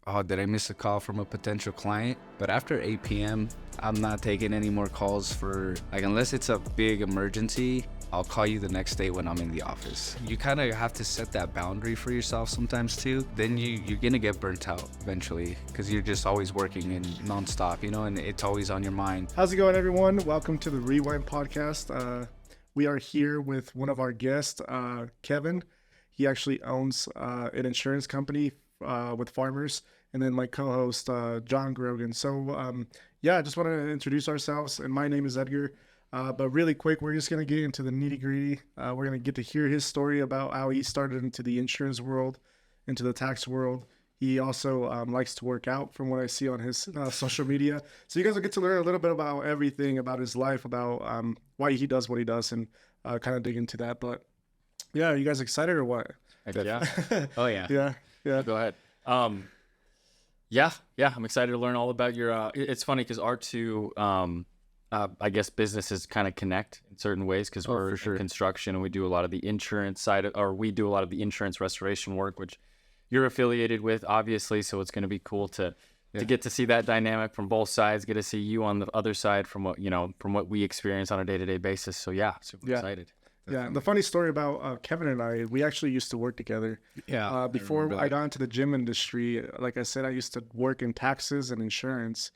oh, did I miss a call from a potential client? But after 8 p.m., I'm not taking any more calls for, like, unless it's a big emergency, I'll call you the next day when I'm in the office. You kind of have to set that boundary for yourself sometimes too. Then you're going to get burnt out eventually because you're just always working and nonstop, and it's always on your mind. How's it going, everyone? Welcome to the Rewind Podcast. We are here with one of our guests, Kevin. He actually owns an insurance company with farmers. And then my co-host, Jon Grogan. So, I just want to introduce ourselves. And my name is Edgar. But really quick, we're just going to get into the nitty gritty. We're going to get to hear his story about how he started into the insurance world, into the tax world. He also likes to work out from what I see on his social media. So you guys will get to learn a little bit about everything, about his life, about why he does what he does, and kind of dig into that. But yeah, are you guys excited or what? Yeah. Oh, yeah. Yeah. Go ahead. Yeah, I'm excited to learn all about your, it's funny because our two, I guess businesses kind of connect in certain ways because we're in construction and we do a lot of the insurance side, we do a lot of the insurance restoration work, which you're affiliated with, obviously. So it's going to be cool to get to see that dynamic from both sides, get to see you on the other side from what we experience on a day-to-day basis. So super excited. Yeah, the funny story about Kevin and I, we actually used to work together. Yeah. Before I got into the gym industry, like I said, I used to work in taxes and insurance.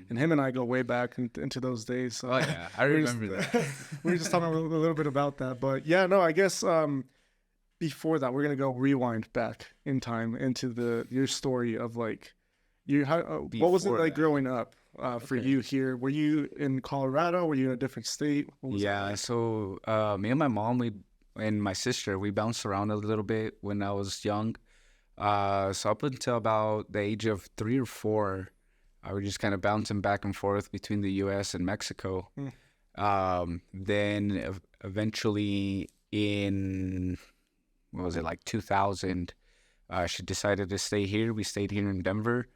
And him and I go way back into those days. So oh, yeah. I remember that. We were just talking a little bit about that. But yeah, no, I guess before that, we're going to go rewind back in time into your story of like, what was it like growing up? For you here, were you in Colorado? Were you in a different state? So me and my mom, and my sister, we bounced around a little bit when I was young. So up until about the age of 3 or 4, I was just kind of bouncing back and forth between the U.S. and Mexico. Then eventually in, 2000, she decided to stay here. We stayed here in Denver.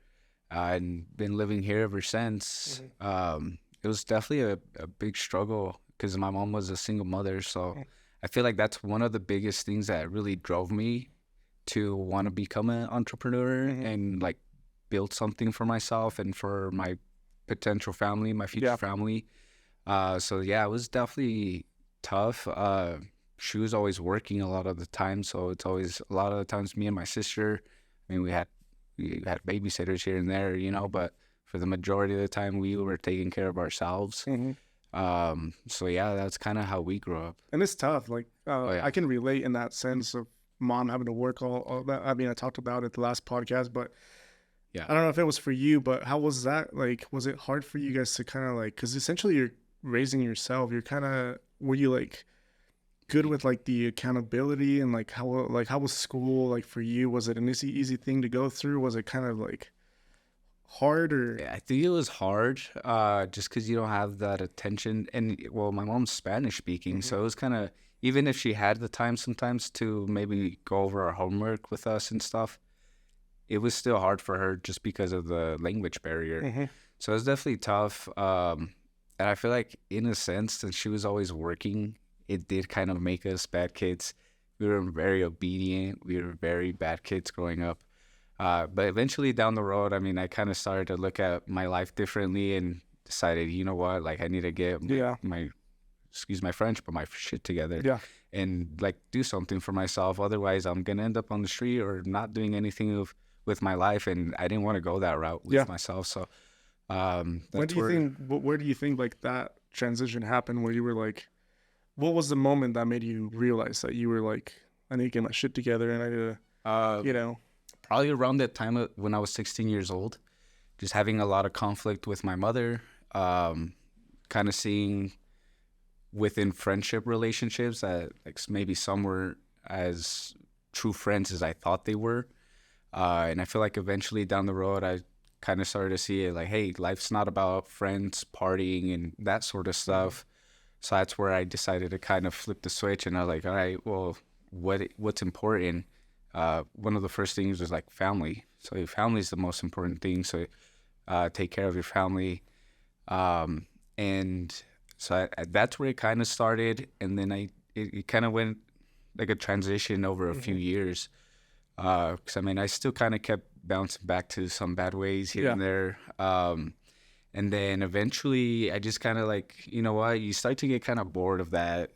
And been living here ever since. It was definitely a big struggle because my mom was a single mother. So I feel like that's one of the biggest things that really drove me to want to become an entrepreneur and like build something for myself and for my potential family, my future family. It was definitely tough. She was always working a lot of the time. So it's always a lot of the times me and my sister, we had babysitters here and there, but for the majority of the time we were taking care of ourselves. That's kind of how we grew up. And it's tough. Like, I can relate in that sense of mom having to work all that. I talked about it the last podcast, but I don't know if it was for you, but how was that? Like, was it hard for you guys to kind of like, because essentially you're raising yourself. Were you like good with like the accountability and like how was school like for you? Was it an easy thing to go through? Was it kind of like hard or? Yeah, I think it was hard just because you don't have that attention. And my mom's Spanish speaking, so it was kind of, even if she had the time sometimes to maybe go over our homework with us and stuff, it was still hard for her just because of the language barrier. So it was definitely tough. And I feel like in a sense, since she was always working, it did kind of make us bad kids. We were very obedient. We were very bad kids growing up. But eventually down the road, I kind of started to look at my life differently and decided, you know what, like I need to get my excuse my French, but my shit together and like do something for myself. Otherwise, I'm going to end up on the street or not doing anything with my life. And I didn't want to go that route with myself. So where do you think like that transition happened where you were like, what was the moment that made you realize that you were like, I need to get my shit together and I need to, Probably around that time when I was 16 years old, just having a lot of conflict with my mother, kind of seeing within friendship relationships that like maybe some were as true friends as I thought they were. And I feel like eventually down the road, I kind of started to see it like, hey, life's not about friends, partying, and that sort of stuff. So that's where I decided to kind of flip the switch, and I was like, all right, well, what's important? One of the first things was like family. So your family is the most important thing. So take care of your family. And so that's where it kind of started. And then it kind of went like a transition over a few years. Because I still kind of kept bouncing back to some bad ways here and there. And then eventually I just kind of like, you know what, you start to get kind of bored of that,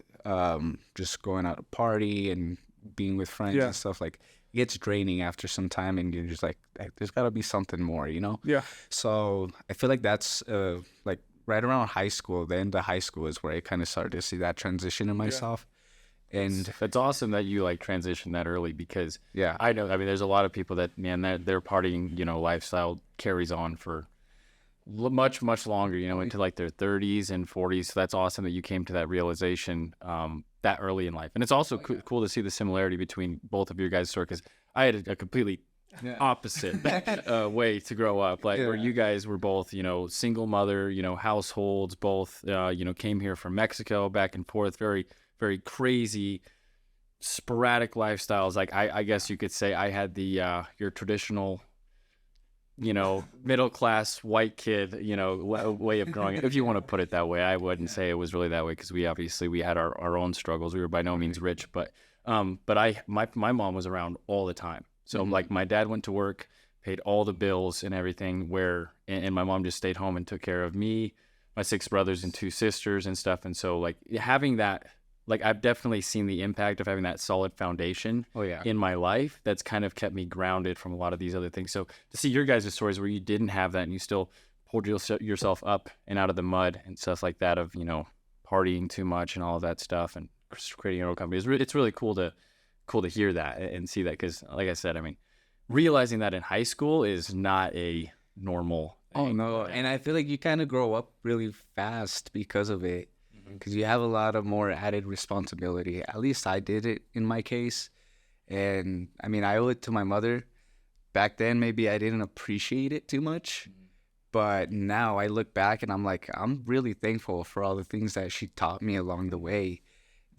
just going out to party and being with friends and stuff. Like, it gets draining after some time, and you're just like there's got to be something more, you know? Yeah. So I feel like that's like right around high school, the end of high school is where I kind of started to see that transition in myself. And it's awesome that you like transitioned that early, because I know, I mean, there's a lot of people that, man, their partying, you know, lifestyle carries on for much longer, you know, into like their 30s and 40s. So that's awesome that you came to that realization that early in life. And it's also cool to see the similarity between both of your guys' story, because I had a completely opposite way to grow up, like where you guys were both, you know, single mother, you know, households, both you know, came here from Mexico, back and forth, very crazy sporadic lifestyles. Like I guess you could say I had the your traditional, you know, middle class white kid, you know, way of growing up, if you want to put it that way. I wouldn't say it was really that way, because we had our own struggles. We were by no means rich, but my mom was around all the time. So like my dad went to work, paid all the bills and everything, and my mom just stayed home and took care of me, my 6 brothers and 2 sisters and stuff. And so like having that, like I've definitely seen the impact of having that solid foundation in my life that's kind of kept me grounded from a lot of these other things. So to see your guys' stories where you didn't have that and you still pulled yourself up and out of the mud and stuff like that, of, you know, partying too much and all of that stuff and creating your own company, it's really cool to hear that and see that, because like I said, I mean, realizing that in high school is not a normal thing. Oh no, and I feel like you kind of grow up really fast because of it. Because you have a lot of more added responsibility. At least I did it in my case. And I mean, I owe it to my mother. Back then, maybe I didn't appreciate it too much. But now I look back and I'm like, I'm really thankful for all the things that she taught me along the way.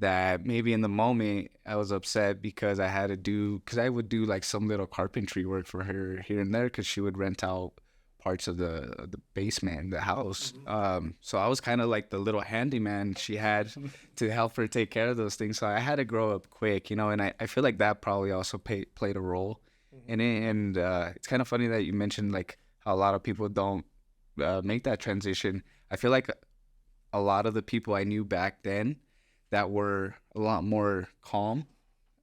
That maybe in the moment I was upset because I would do like some little carpentry work for her here and there, because she would rent out parts of the basement, the house. So I was kind of like the little handyman she had to help her take care of those things. So I had to grow up quick, you know, and I feel like that probably also played a role in it. And it's kind of funny that you mentioned like how a lot of people don't make that transition. I feel like a lot of the people I knew back then that were a lot more calm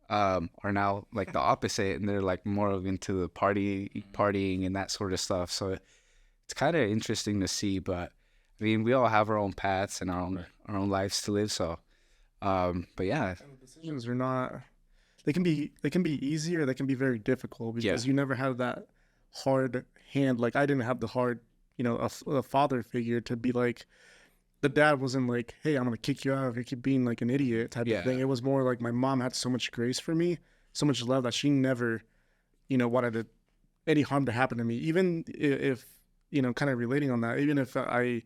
are now like the opposite, and they're like more of into the partying and that sort of stuff. So it's kind of interesting to see. But I mean, we all have our own paths and our own lives to live. So, but yeah, and the decisions are not. They can be easy, or they can be very difficult, because you never have that hard hand. Like I didn't have the hard, you know, a father figure to be like. The dad wasn't like, hey, I'm going to kick you out if you keep being like an idiot type of thing. It was more like my mom had so much grace for me, so much love, that she never, you know, wanted any harm to happen to me. Even if, you know, kind of relating on that, even if I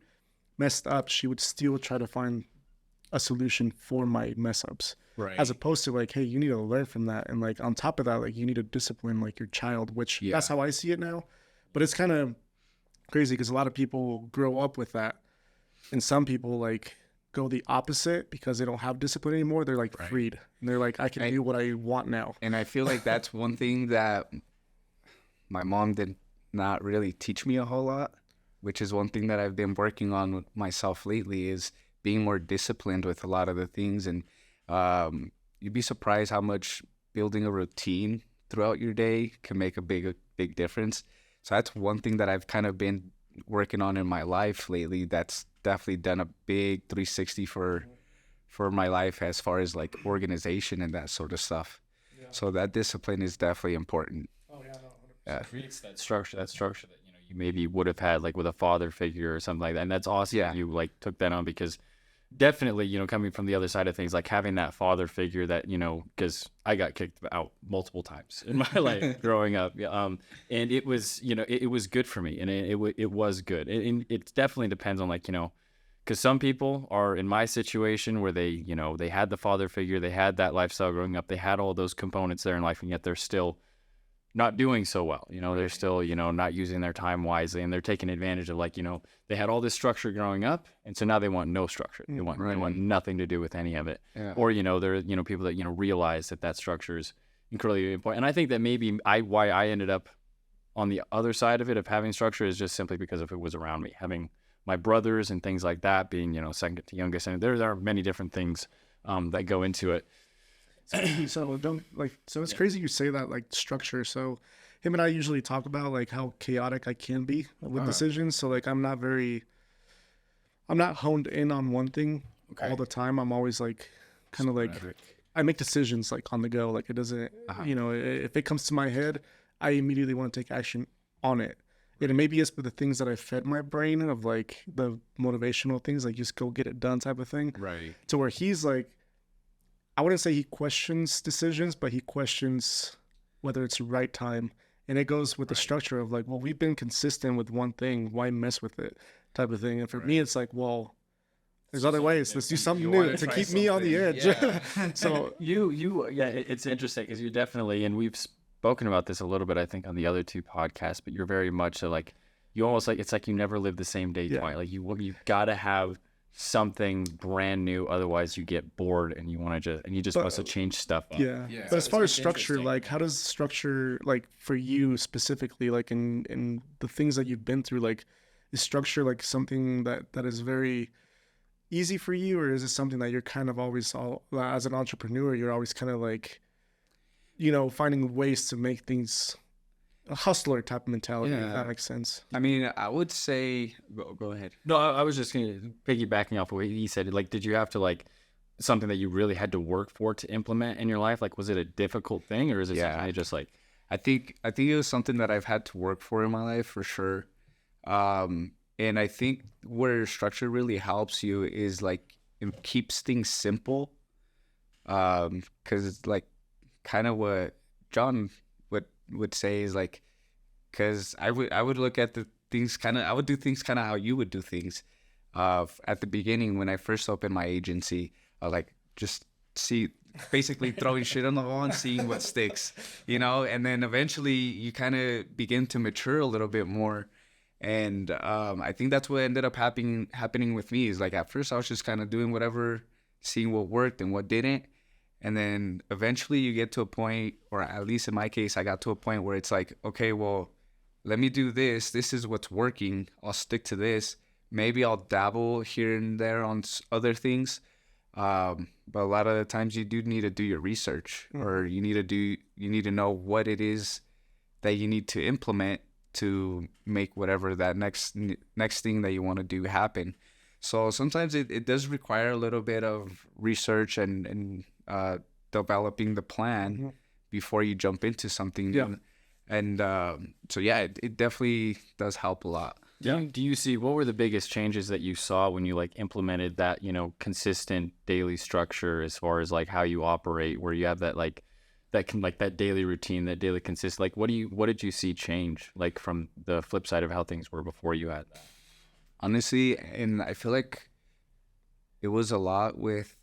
messed up, she would still try to find a solution for my mess ups. Right. As opposed to like, hey, you need to learn from that. And like on top of that, like you need to discipline like your child, which that's how I see it now. But it's kind of crazy because a lot of people grow up with that. And some people like go the opposite because they don't have discipline anymore. They're like freed, and they're like, I can do what I want now. And I feel like that's one thing that my mom did not really teach me a whole lot, which is one thing that I've been working on with myself lately, is being more disciplined with a lot of the things. And you'd be surprised how much building a routine throughout your day can make a big difference. So that's one thing that I've kind of been working on in my life lately. That's definitely done a big 360 for my life as far as like organization and that sort of stuff. So that discipline is definitely important. It creates that structure that, you know, you maybe would have had like with a father figure or something like that. And that's awesome that you like took that on, because definitely, you know, coming from the other side of things, like having that father figure that, you know, because I got kicked out multiple times in my life growing up. And it was, you know, it was good for me, and it was good. And it definitely depends on like, you know, because some people are in my situation where they, you know, they had the father figure, they had that lifestyle growing up, they had all those components there in life, and yet they're still not doing so well. You know, they're still, you know, not using their time wisely, and they're taking advantage of like, you know, they had all this structure growing up, and so now they want no structure. They want nothing to do with any of it. Or, you know, they're, you know, people that, you know, realize that structure is incredibly important. And I think that maybe why I ended up on the other side of it of having structure is just simply because of it was around me, having my brothers and things like that, being, you know, second to youngest. And there are many different things that go into it. So it's crazy you say that, like, structure. So him and I usually talk about like how chaotic I can be with decisions. So like I'm not honed in on one thing all the time. I'm always like kind of like I make decisions like on the go. Like it doesn't, you know, if it comes to my head, I immediately want to take action on it. And maybe it's with the things that I fed my brain of, like the motivational things, like just go get it done type of thing. Right. To where he's like, I wouldn't say he questions decisions, but he questions whether it's the right time. And it goes with the structure of like, well, we've been consistent with one thing. Why mess with it type of thing? And for me, it's like, well, there's other ways. Let's do something new to keep me on the edge. Yeah. So it's interesting because you definitely, and we've spoken about this a little bit, I think, on the other two podcasts, but you're very much so like, you almost like, it's like you never live the same day twice. Like you've got to have something brand new, otherwise you get bored and you want to want to change stuff up. But as far as structure, like how does structure, like for you specifically, like in the things that you've been through, like is structure like something that is very easy for you, or is it something that you're kind of always, as an entrepreneur, you're always kind of like, you know, finding ways to make things a hustler type of mentality, if that makes sense? I mean, I would say, go ahead. No, I was just piggybacking off of what he said. Like, did you have to like something that you really had to work for to implement in your life? Like, was it a difficult thing, or is it something you just like? I think it was something that I've had to work for in my life for sure. And I think where structure really helps you is like it keeps things simple. Because it's like kind of what John would say is like, because I would look at the things I would do things kind of how you would do things. At the beginning when I first opened my agency, I like just basically throwing shit on the wall and seeing what sticks, you know. And then eventually you kind of begin to mature a little bit more. And I think that's what ended up happening with me is like at first I was just kind of doing whatever, seeing what worked and what didn't. And then eventually you get to a point, or at least in my case, I got to a point where it's like, okay, well, let me do this. This is what's working. I'll stick to this. Maybe I'll dabble here and there on other things. But a lot of the times you do need to do your research, or you need to know what it is that you need to implement to make whatever that next thing that you want to do happen. So sometimes it does require a little bit of research and developing the plan before you jump into something new. And so it definitely does help a lot. Do you see, what were the biggest changes that you saw when you like implemented that, you know, consistent daily structure as far as like how you operate, where you have that like that daily routine, that daily consist, like what did you see change like from the flip side of how things were before you had that? Honestly, and I feel like it was a lot with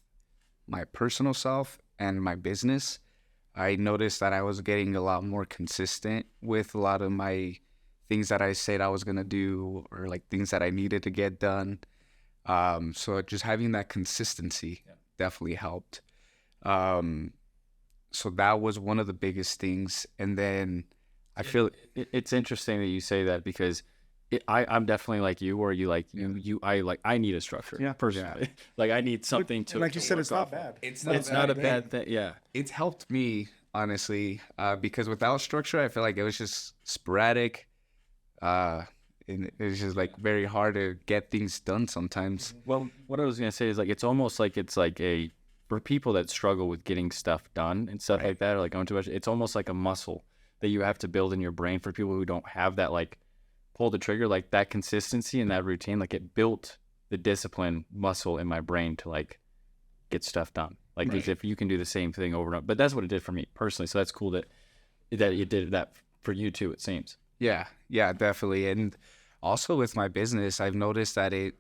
my personal self and my business. I noticed that I was getting a lot more consistent with a lot of my things that I said I was going to do, or like things that I needed to get done. So just having that consistency definitely helped. So that was one of the biggest things. And then I feel it's interesting that you say that, because I'm definitely like you, where you like I need a structure personally. Like I need something to, like you said, it's not bad. It's not a bad thing. Yeah, it's helped me honestly, because without structure, I feel like it was just sporadic. And it's just like very hard to get things done sometimes. Well, what I was gonna say is like it's almost like it's like for people that struggle with getting stuff done and stuff like that, or like going to it's almost like a muscle that you have to build in your brain. For people who don't have that, like pull the trigger, like that consistency and that routine, like it built the discipline muscle in my brain to like get stuff done. Like as if you can do the same thing over and over. But that's what it did for me personally. So that's cool that it did that for you too, it seems. Yeah, definitely. And also with my business, I've noticed that it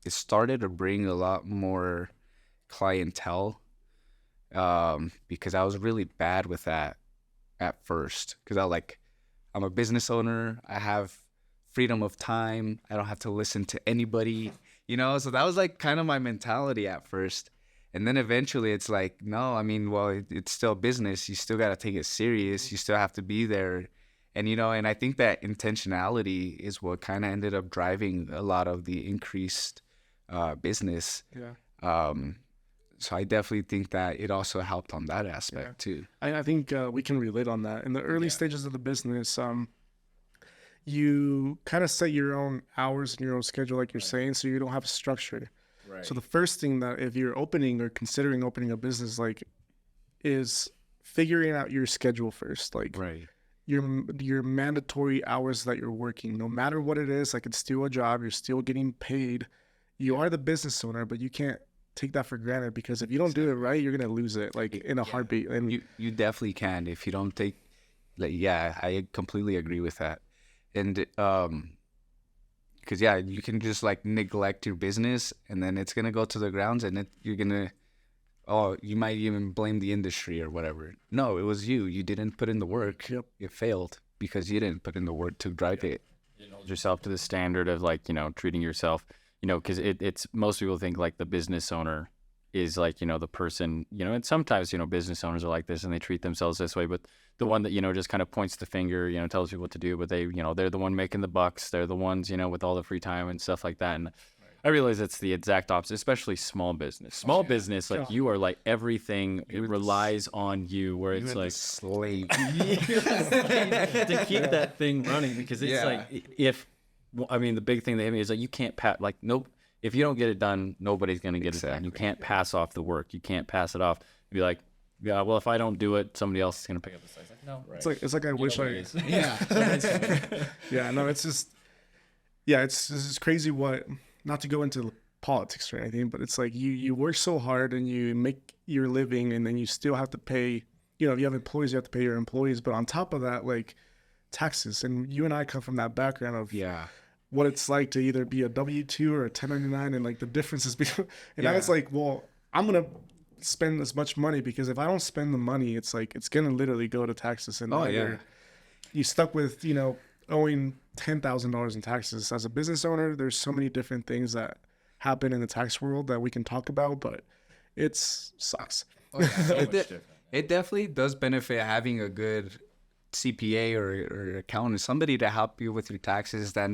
started to bring a lot more clientele, because I was really bad with that at first, because I'm a business owner. I have freedom of time. I don't have to listen to anybody, you know? So that was like kind of my mentality at first. And then eventually it's like, no, I mean, well, it's still business. You still got to take it serious. You still have to be there. And, and I think that intentionality is what kind of ended up driving a lot of the increased business. Yeah. So I definitely think that it also helped on that aspect too. I think we can relate on that. In the early stages of the business, you kind of set your own hours and your own schedule, like you're saying, so you don't have a structure. Right. So the first thing that if you're opening or considering opening a business, like, is figuring out your schedule first. Like, your mandatory hours that you're working, no matter what it is. Like, it's still a job. You're still getting paid. You are the business owner, but you can't take that for granted, because if you don't do it right, you're gonna lose it, like, in a heartbeat. And you definitely can if you don't take, like, I completely agree with that. And because you can just like neglect your business, and then it's gonna go to the grounds, and you're gonna, you might even blame the industry or whatever. No, it was you didn't put in the work. Yep. It failed because you didn't put in the work to drive it. You hold yourself to the standard of, like, treating yourself, because it's, most people think like the business owner is like, the person, and sometimes, business owners are like this and they treat themselves this way, but the one that, just kind of points the finger, tells people what to do, but they, they're the one making the bucks. They're the ones, with all the free time and stuff like that. And I realize it's the exact opposite, especially small business. Small business, like, you are like everything, it relies on you, where it's like slave to keep that thing running, because it's like, the big thing they hit me is like, you can't nope. If you don't get it done, nobody's going to get it done. You can't pass off the work. You can't pass it off. Be like, yeah, well, if I don't do it, somebody else is going to pick up the slack. Like, no, right. It's like I wish I. No, it's just, it's just crazy what, not to go into politics or anything, but it's like you work so hard and you make your living, and then you still have to pay, if you have employees, you have to pay your employees. But on top of that, like, taxes. And you and I come from that background of what it's like to either be a W-2 or a 1099, and like the differences between. And I was like, well, I'm gonna spend as much money, because if I don't spend the money, it's like it's gonna literally go to taxes. And you stuck with owing $10,000 in taxes. As a business owner, there's so many different things that happen in the tax world that we can talk about, but it sucks. It definitely does benefit having a good CPA or accountant, somebody to help you with your taxes that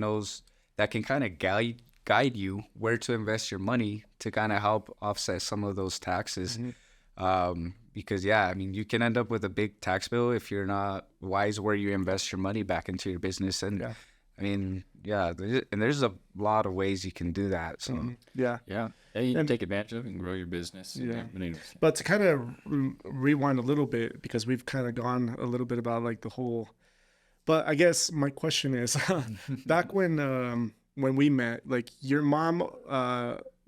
can kind of guide you where to invest your money to kind of help offset some of those taxes. Because you can end up with a big tax bill if you're not wise where you invest your money back into your business. And and there's a lot of ways you can do that. So you can take advantage of it and grow your business. But to kind of rewind a little bit, because we've kind of gone a little bit about like the whole, but I guess my question is, back when we met, like, your mom,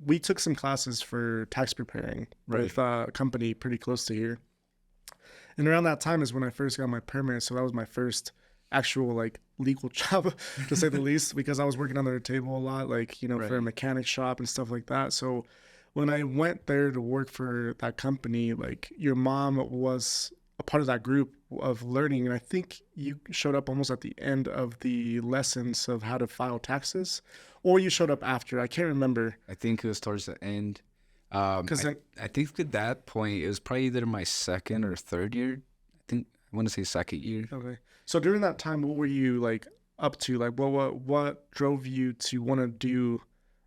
we took some classes for tax preparing with a company pretty close to here. And around that time is when I first got my permit. So that was my first actual like legal job, to say the least, because I was working under the table a lot, like, for a mechanic shop and stuff like that. So when I went there to work for that company, like, your mom was a part of that group of learning. And I think you showed up almost at the end of the lessons of how to file taxes, or you showed up after. I can't remember. I think it was towards the end. Because I think at that point, it was probably either my second or third year. I want to say second year. Okay. So during that time, what were you like up to? Like, what drove you to want to do,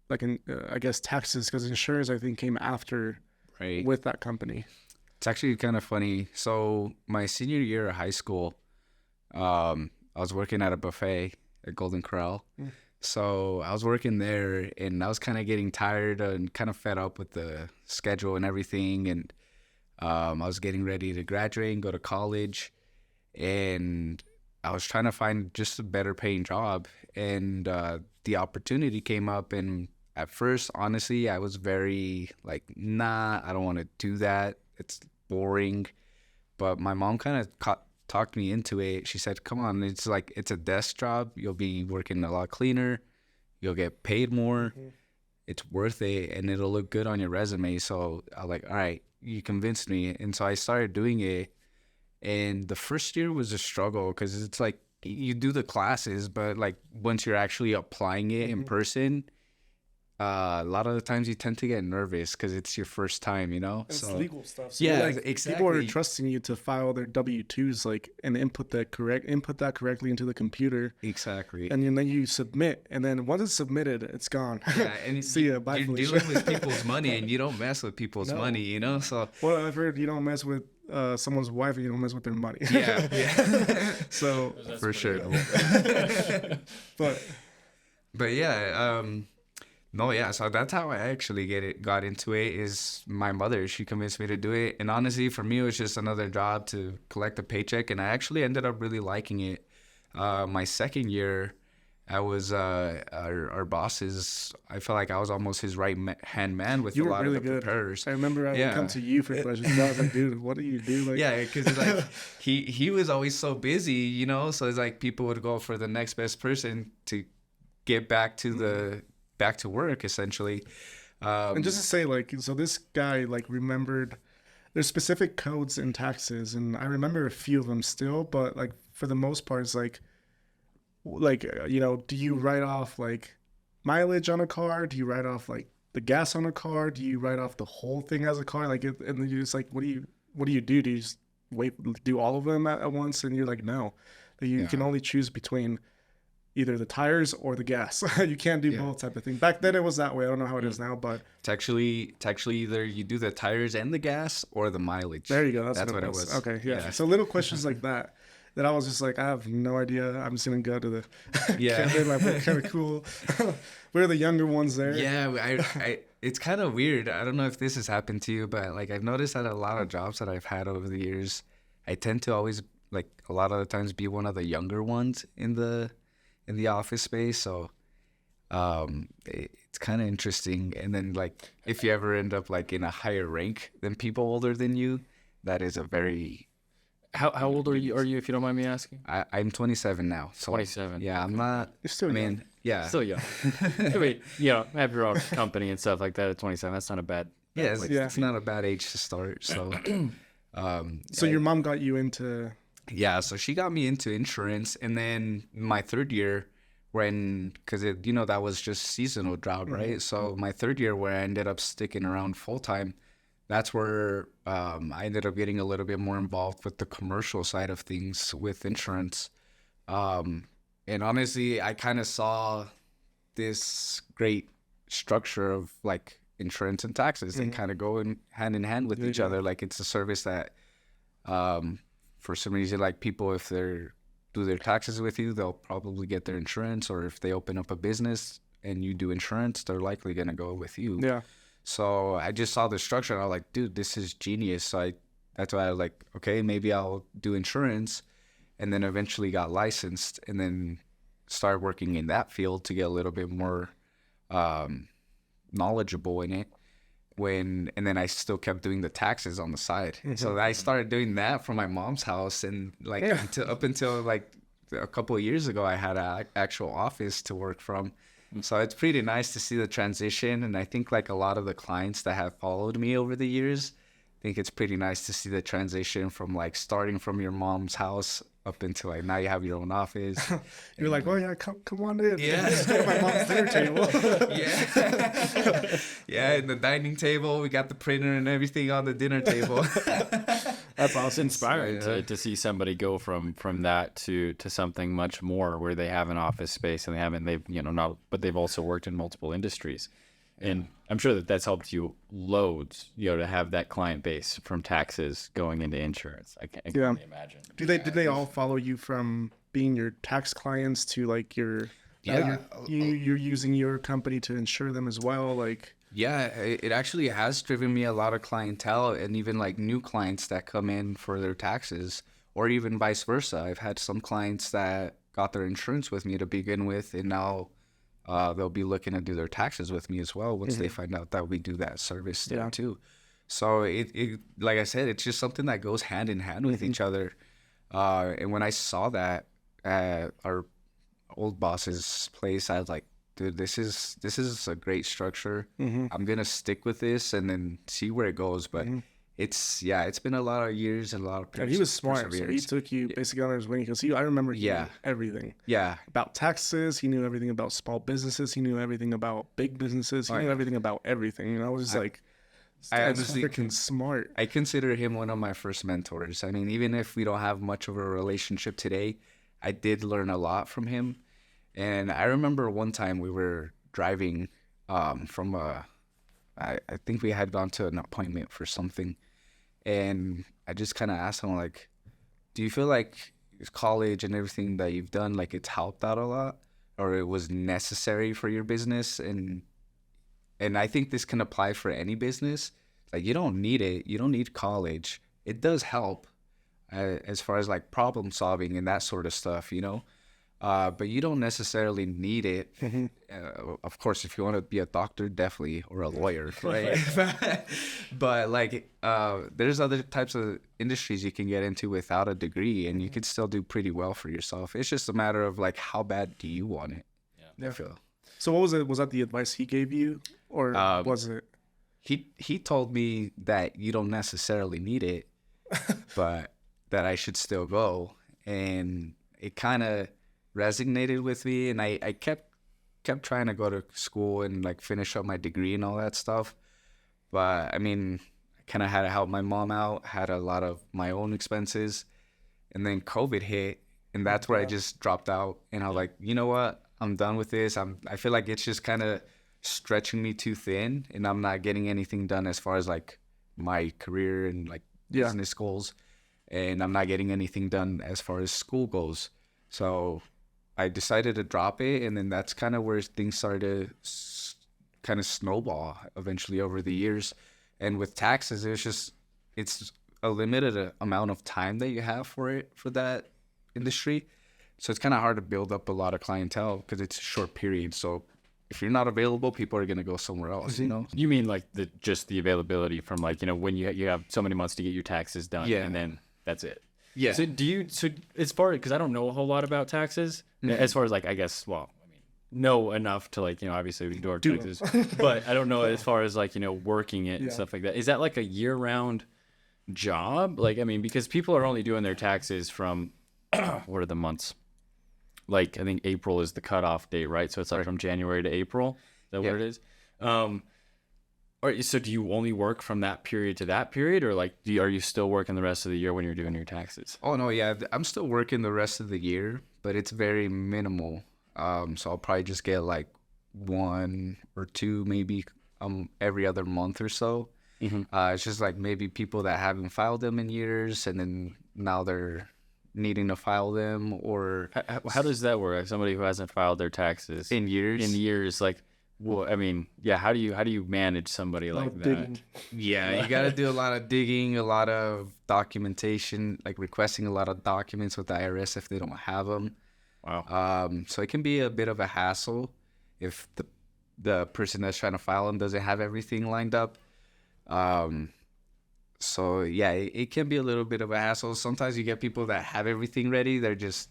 like, I guess taxes? Because insurance, I think, came after with that company. It's actually kind of funny. So my senior year of high school, I was working at a buffet at Golden Corral. So I was working there, and I was kind of getting tired and kind of fed up with the schedule and everything. And I was getting ready to graduate and go to college, and I was trying to find just a better paying job. And the opportunity came up, and at first, honestly, I was very like, nah, I don't want to do that. It's boring. But my mom kind of talked me into it. She said, come on, it's a desk job. You'll be working a lot cleaner. You'll get paid more. It's worth it, and it'll look good on your resume. So I was like, all right, you convinced me. And so I started doing it. And the first year was a struggle, because it's like you do the classes, but like once you're actually applying it in person, a lot of the times you tend to get nervous because it's your first time, you know. It's So legal stuff. So yeah, like, exactly. people are trusting you to file their W-2s, like, and input that correctly into the computer. Exactly. And then you submit, and then once it's submitted, it's gone. Yeah, and See ya, bye, you're Felicia. dealing with people's money, and you don't mess with people's money, you know. So Well, I've heard you don't mess with someone's wife, and you don't mess with their money. yeah. So For sure. But yeah, no, yeah. So that's how I actually got into it. Is my mother? She convinced me to do it, and honestly, for me, it was just another job to collect a paycheck, and I actually ended up really liking it. My second year, I was our bosses. I felt like I was almost his hand man with you a were lot really of the good. preparers. I remember I would come to you for questions. And I was like, dude, what do you do? Like, yeah, because like he was always so busy, you know. So it's like people would go for the next best person to get back to work, essentially. And just to say, like, so this guy like remembered there's specific codes in taxes, and I remember a few of them still, but like for the most part, it's like you know, do you write off like mileage on a car? Do you write off like the gas on a car? Do you write off the whole thing as a car? Like, and then you're just like, what do you do? Do you just do all of them at once? And you're like, no, you can only choose between either the tires or the gas. You can't do both type of thing. Back then it was that way. I don't know how it is now, but it's actually either you do the tires and the gas or the mileage. There you go. That's what it was. Okay, yeah. So little questions like that I was just like, I have no idea. I'm just gonna go to the Kevin, like, kind of cool. We're the younger ones there. Yeah, I it's kind of weird. I don't know if this has happened to you, but like I've noticed that a lot of jobs that I've had over the years, I tend to always like a lot of the times be one of the younger ones in the office space. So it's kind of interesting. And then like if you ever end up like in a higher rank than people older than you, that is a very How old are you if you don't mind me asking? I'm 27 now. So 27. Yeah, I'm not. You're still young. Yeah, Still young. I mean, you know, have your own company and stuff like that at 27. That's not a bad. yeah, it's not a bad age to start. So So your mom got you into yeah, so she got me into insurance, and then my third year, because that was just seasonal job, right? So my third year, where I ended up sticking around full time, that's where I ended up getting a little bit more involved with the commercial side of things with insurance. And honestly, I kind of saw this great structure of like insurance and taxes. They kind of go hand in hand with each other. Like it's a service that, for some reason, like people, if they do their taxes with you, they'll probably get their insurance. Or if they open up a business and you do insurance, they're likely going to go with you. Yeah. So I just saw the structure and I was like, dude, this is genius. So that's why I was like, okay, maybe I'll do insurance. And then eventually got licensed and then started working in that field to get a little bit more knowledgeable in it. And then I still kept doing the taxes on the side. So I started doing that from my mom's house. And like up until like a couple of years ago, I had an actual office to work from. So it's pretty nice to see the transition. And I think like a lot of the clients that have followed me over the years, I think it's pretty nice to see the transition from like starting from your mom's house up until like now you have your own office. You're like, oh yeah, come on in. Yeah. Let's go to my mom's dinner table. Yeah. Yeah, and the dining table, we got the printer and everything on the dinner table. That's awesome. It's inspiring to see somebody go from that to something much more where they have an office space and they've also worked in multiple industries. And I'm sure that's helped you loads, to have that client base from taxes going into insurance. I can only imagine. Did they all follow you from being your tax clients to like you're using your company to insure them as well? Like, yeah, it actually has driven me a lot of clientele and even like new clients that come in for their taxes, or even vice versa. I've had some clients that got their insurance with me to begin with, and now they'll be looking to do their taxes with me as well once they find out that we do that service there too. So it like I said, it's just something that goes hand in hand with each other. And when I saw that at our old boss's place, I was like, dude, this is a great structure. I'm gonna stick with this and then see where it goes. But it's been a lot of years and a lot of And he was smart, so he took you basically under his wing, because I remember he knew everything. Yeah. About taxes, he knew everything about small businesses, he knew everything about big businesses, he knew everything about everything. And I was like, I honestly freaking smart. I consider him one of my first mentors. I mean, even if we don't have much of a relationship today, I did learn a lot from him. And I remember one time we were driving from I think we had gone to an appointment for something. And I just kind of asked him, like, do you feel like college and everything that you've done, like, it's helped out a lot, or it was necessary for your business? And I think this can apply for any business. Like, you don't need it. You don't need college. It does help as far as, like, problem solving and that sort of stuff, you know? But you don't necessarily need it. Of course, if you want to be a doctor, definitely, or a lawyer, right? But like, there's other types of industries you can get into without a degree, and you can still do pretty well for yourself. It's just a matter of like, how bad do you want it? Yeah. I feel. So what was it? Was that the advice he gave you, or was it? He told me that you don't necessarily need it, but that I should still go, and it kind of resonated with me, and I kept trying to go to school and like finish up my degree and all that stuff. But I mean, I kind of had to help my mom out, had a lot of my own expenses, and then COVID hit, and that's where I just dropped out. And I was like, you know what, I'm done with this. I feel like it's just kind of stretching me too thin, and I'm not getting anything done as far as like my career and like business goals, and I'm not getting anything done as far as school goes. So I decided to drop it, and then that's kind of where things started to kind of snowball eventually over the years. And with taxes, it's a limited amount of time that you have for that industry. So it's kind of hard to build up a lot of clientele because it's a short period. So if you're not available, people are going to go somewhere else, you know? You mean like just the availability from like, you know, when you have so many months to get your taxes done, and then that's it. Yeah. So as far as, because I don't know a whole lot about taxes, as far as like, I guess, well, I mean, know enough to like, you know, obviously we do our taxes, but I don't know as far as like, you know, working it and stuff like that. Is that like a year-round job? Like, I mean, because people are only doing their taxes from, what are the months? Like, I think April is the cutoff date, right? So it's like from January to April. Is that what it is? So do you only work from that period to that period, or like are you still working the rest of the year when you're doing your taxes? Oh no, yeah, I'm still working the rest of the year, but it's very minimal. So I'll probably just get like 1 or 2 maybe every other month or so. It's just like maybe people that haven't filed them in years, and then now they're needing to file them. Or how does that work? Somebody who hasn't filed their taxes in years, like. Well, I mean, yeah. How do you manage somebody like that? Digging. Yeah, you got to do a lot of digging, a lot of documentation, like requesting a lot of documents with the IRS if they don't have them. Wow. So it can be a bit of a hassle if the person that's trying to file them doesn't have everything lined up. So yeah, it can be a little bit of a hassle. Sometimes you get people that have everything ready. They just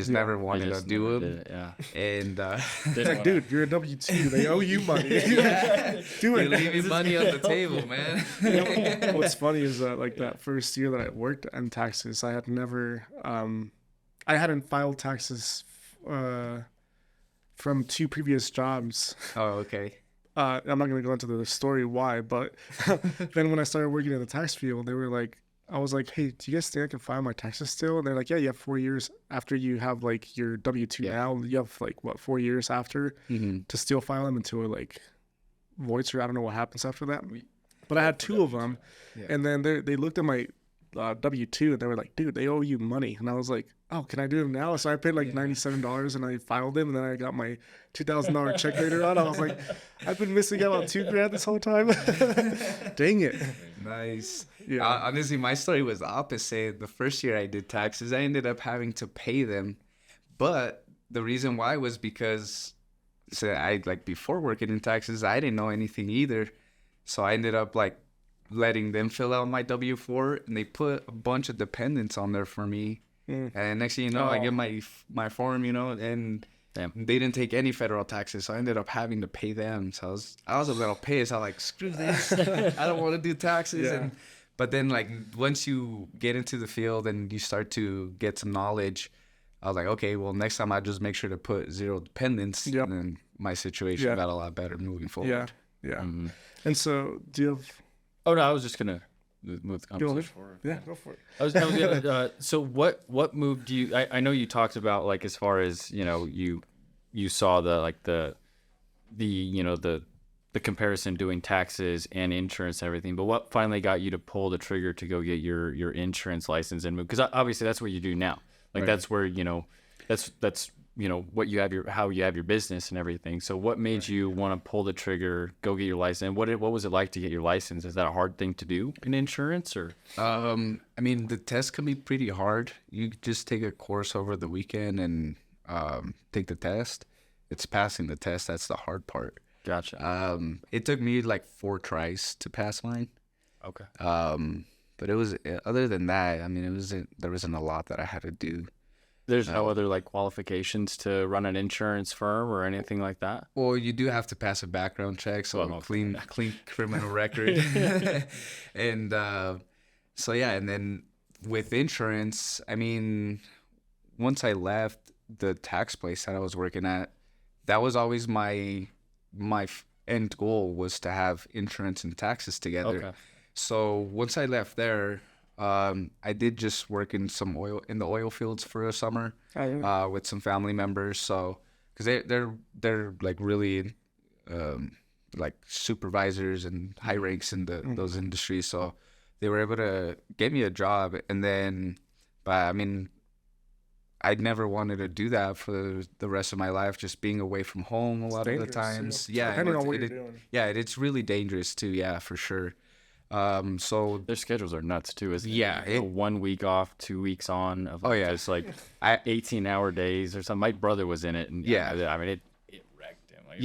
never wanted to do them. And it's like, dude, you're a W-2. They owe you money. Do it. You're leaving money on the table, man. You know, what's funny is that like that first year that I worked in taxes, I had never, I hadn't filed taxes from 2 previous jobs. Oh, okay. I'm not going to go into the story why, but then when I started working in the tax field, they were like, I was like, hey, do you guys think I can file my taxes still? And they're like, yeah, you have 4 years after you have like your W-2 now. You have like, 4 years after to still file them until it like voids, or I don't know what happens after that. But I had 2 of them. And then they looked at my W-2 and they were like, dude, they owe you money. And I was like, oh, can I do them now? So I paid like $97 and I filed them, and then I got my $2,000 check later on. I was like, I've been missing out on $2,000 this whole time. Dang it. Nice. Yeah. Honestly, my story was the opposite. The first year I did taxes, I ended up having to pay them. But the reason why was because before working in taxes, I didn't know anything either. So I ended up like letting them fill out my W-4, and they put a bunch of dependents on there for me. And next thing you know, I get my form, you know, and they didn't take any federal taxes, so I ended up having to pay them. So I was a little pissed. I was like, screw this. I don't want to do taxes. But then like once you get into the field and you start to get some knowledge, I was like, okay, well next time I just make sure to put zero dependence, and then my situation got a lot better moving forward. Yeah. And so, do you have? Oh no, I was just gonna move the conversation forward. Yeah, go for it. I was gonna, so what moved you? I know you talked about like as far as you saw the comparison doing taxes and insurance and everything, but what finally got you to pull the trigger to go get your insurance license and move? Because obviously that's what you do now. Like that's where that's what you have how you have your business and everything. So what made you want to pull the trigger, go get your license? And what was it like to get your license? Is that a hard thing to do in insurance or? I mean, the test can be pretty hard. You just take a course over the weekend and take the test. It's passing the test that's the hard part. Gotcha. It took me like 4 tries to pass mine. Okay. But it was, other than that, I mean, there wasn't a lot that I had to do. There's no other like qualifications to run an insurance firm or anything like that? Well, you do have to pass a background check, so clean criminal record. And so yeah, and then with insurance, I mean, once I left the tax place that I was working at, that was always my end goal, was to have insurance and taxes together. Okay. So once I left there, I did just work in the oil fields for a summer with some family members. So because they're like really like supervisors and high ranks in those industries, so they were able to get me a job. And then, but I mean, I'd never wanted to do that for the rest of my life, just being away from home a lot of the times. Yeah, depending on what you're doing. Yeah, it's really dangerous too. Yeah, for sure. So their schedules are nuts too, isn't it? Yeah, 1 week off, 2 weeks on. It's like 18-hour days or something. My brother was in it, and I mean it wrecked him. Like,